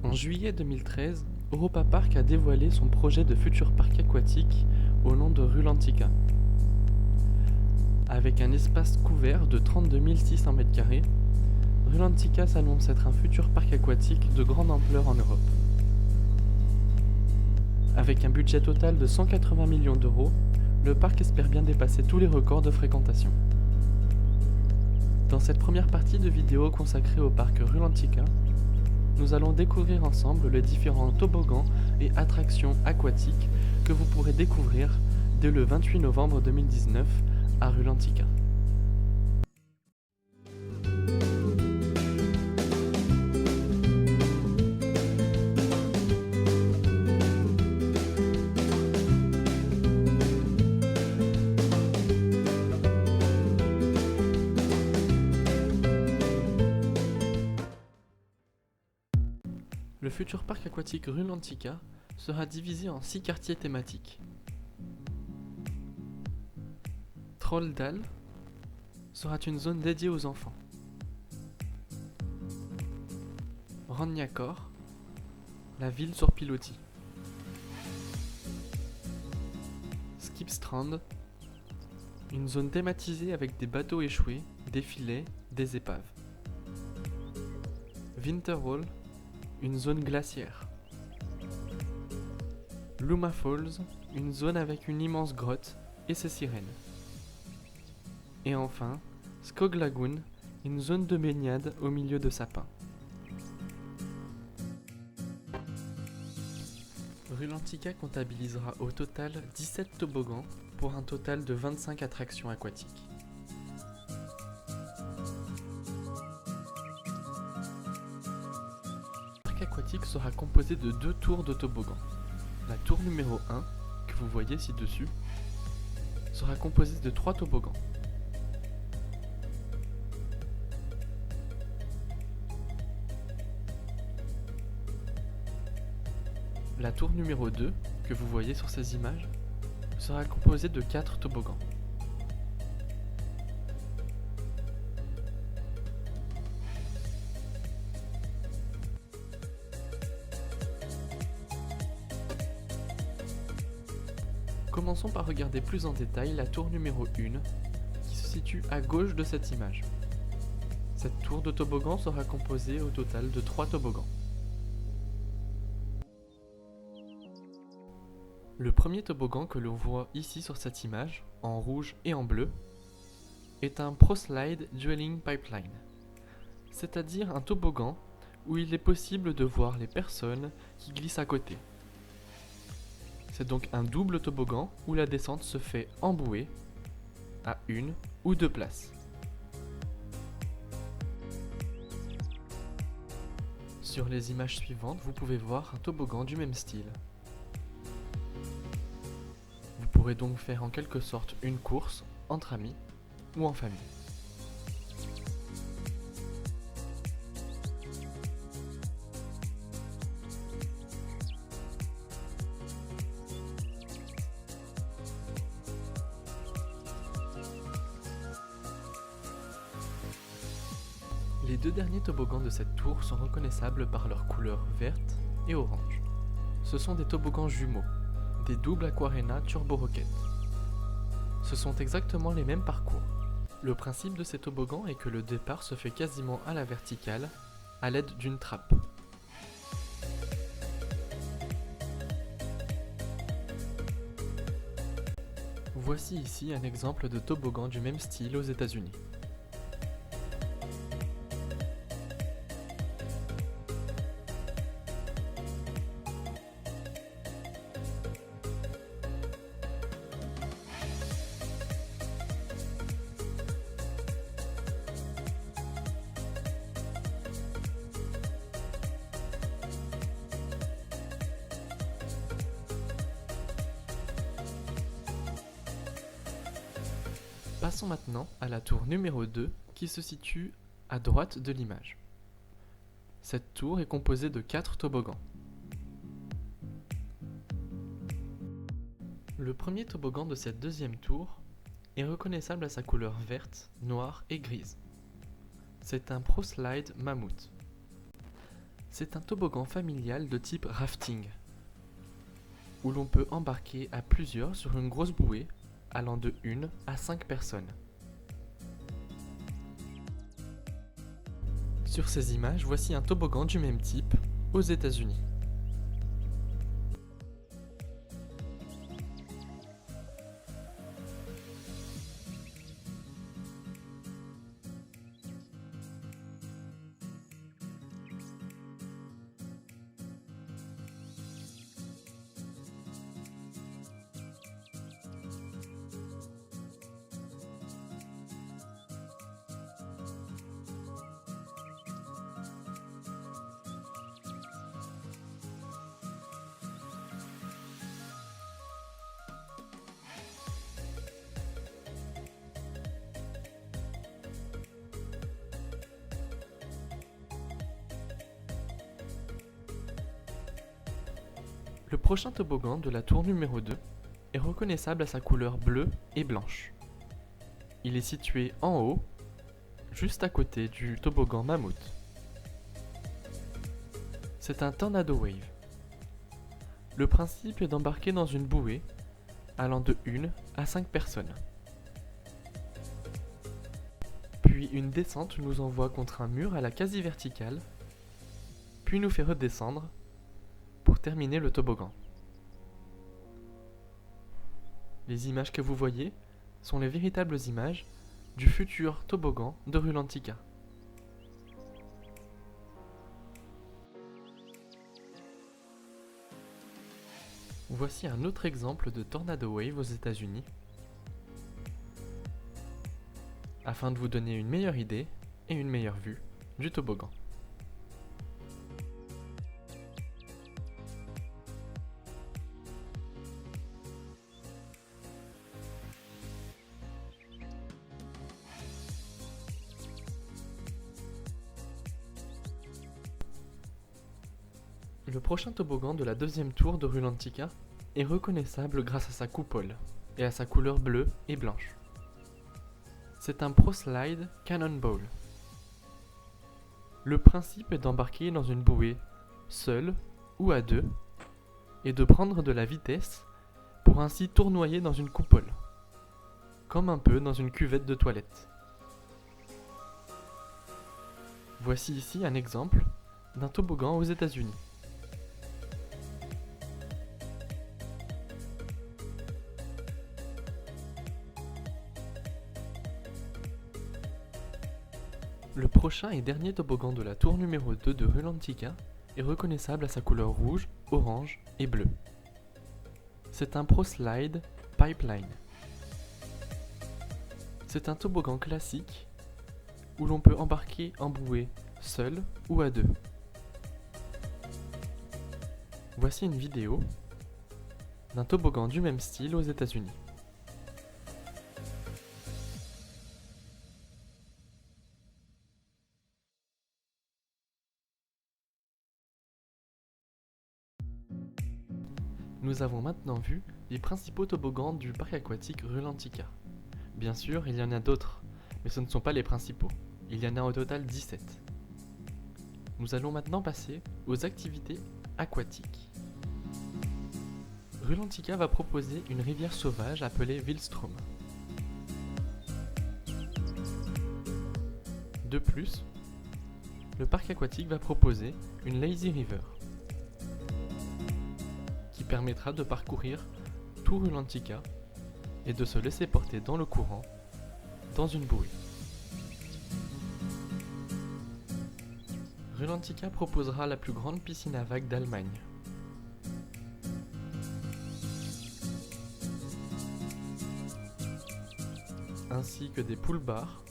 En juillet 2013, Europa Park a dévoilé son projet de futur parc aquatique au nom de Rulantica. Avec un espace couvert de 32 600 m², Rulantica s'annonce être un futur parc aquatique de grande ampleur en Europe. Avec un budget total de 180 millions d'euros, le parc espère bien dépasser tous les records de fréquentation. Dans cette première partie de vidéo consacrée au parc Rulantica, nous allons découvrir ensemble les différents toboggans et attractions aquatiques que vous pourrez découvrir dès le 28 novembre 2019 à Rulantica. Le futur parc aquatique Rulantica sera divisé en 6 quartiers thématiques. Trolldal sera une zone dédiée aux enfants. Rognacore, la ville sur pilotis. Skipstrand, une zone thématisée avec des bateaux échoués, des filets, des épaves. Winterhall, une zone glaciaire. Luma Falls, une zone avec une immense grotte et ses sirènes. Et enfin, Skog Lagoon, une zone de baignade au milieu de sapins. Rulantica comptabilisera au total 17 toboggans pour un total de 25 attractions aquatiques. Le parc aquatique sera composé de 2 tours de toboggan. La tour numéro 1, que vous voyez ci-dessus, sera composée de 3 toboggans. La tour numéro 2, que vous voyez sur ces images, sera composée de 4 toboggans. Commençons par regarder plus en détail la tour numéro 1, qui se situe à gauche de cette image. Cette tour de toboggan sera composée au total de 3 toboggans. Le premier toboggan que l'on voit ici sur cette image, en rouge et en bleu, est un ProSlide Dwelling Pipeline, c'est-à-dire un toboggan où il est possible de voir les personnes qui glissent à côté. C'est donc un double toboggan où la descente se fait en bouée, à 1 ou 2 places. Sur les images suivantes, vous pouvez voir un toboggan du même style. Vous pourrez donc faire en quelque sorte une course entre amis ou en famille. Les 2 derniers toboggans de cette tour sont reconnaissables par leur couleur verte et orange. Ce sont des toboggans jumeaux, des doubles Aquarena Turbo Rocket. Ce sont exactement les mêmes parcours. Le principe de ces toboggans est que le départ se fait quasiment à la verticale, à l'aide d'une trappe. Voici ici un exemple de toboggan du même style aux États-Unis. Passons maintenant à la tour numéro 2 qui se situe à droite de l'image. Cette tour est composée de 4 toboggans. Le premier toboggan de cette deuxième tour est reconnaissable à sa couleur verte, noire et grise. C'est un ProSlide Mammouth. C'est un toboggan familial de type rafting, où l'on peut embarquer à plusieurs sur une grosse bouée allant de 1 à 5 personnes. Sur ces images, voici un toboggan du même type aux États-Unis. Le prochain toboggan de la tour numéro 2 est reconnaissable à sa couleur bleue et blanche. Il est situé en haut, juste à côté du toboggan Mammouth. C'est un Tornado Wave. Le principe est d'embarquer dans une bouée allant de 1 à 5 personnes. Puis une descente nous envoie contre un mur à la quasi-verticale, puis nous fait redescendre pour terminer le toboggan. Les images que vous voyez sont les véritables images du futur toboggan de Rulantica. Voici un autre exemple de Tornado Wave aux États-Unis, afin de vous donner une meilleure idée et une meilleure vue du toboggan. Le prochain toboggan de la deuxième tour de Rulantica est reconnaissable grâce à sa coupole et à sa couleur bleue et blanche. C'est un ProSlide Cannonball. Le principe est d'embarquer dans une bouée seul ou à deux et de prendre de la vitesse pour ainsi tournoyer dans une coupole, comme un peu dans une cuvette de toilette. Voici ici un exemple d'un toboggan aux États-Unis. Le prochain et dernier toboggan de la tour numéro 2 de Rulantica est reconnaissable à sa couleur rouge, orange et bleue. C'est un ProSlide Pipeline. C'est un toboggan classique où l'on peut embarquer en bouée seul ou à deux. Voici une vidéo d'un toboggan du même style aux États-Unis. Nous avons maintenant vu les principaux toboggans du parc aquatique Rulantica. Bien sûr, il y en a d'autres, mais ce ne sont pas les principaux. Il y en a au total 17. Nous allons maintenant passer aux activités aquatiques. Rulantica va proposer une rivière sauvage appelée Wildstrom. De plus, le parc aquatique va proposer une Lazy River, qui permettra de parcourir tout Rulantica et de se laisser porter dans le courant dans une bouée. Rulantica proposera la plus grande piscine à vagues d'Allemagne. Ainsi que des pool bars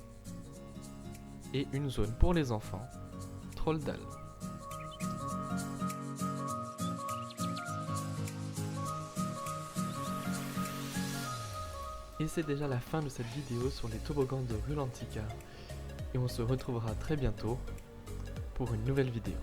et une zone pour les enfants, Trolldal. Et c'est déjà la fin de cette vidéo sur les toboggans de Rulantica. Et on se retrouvera très bientôt pour une nouvelle vidéo.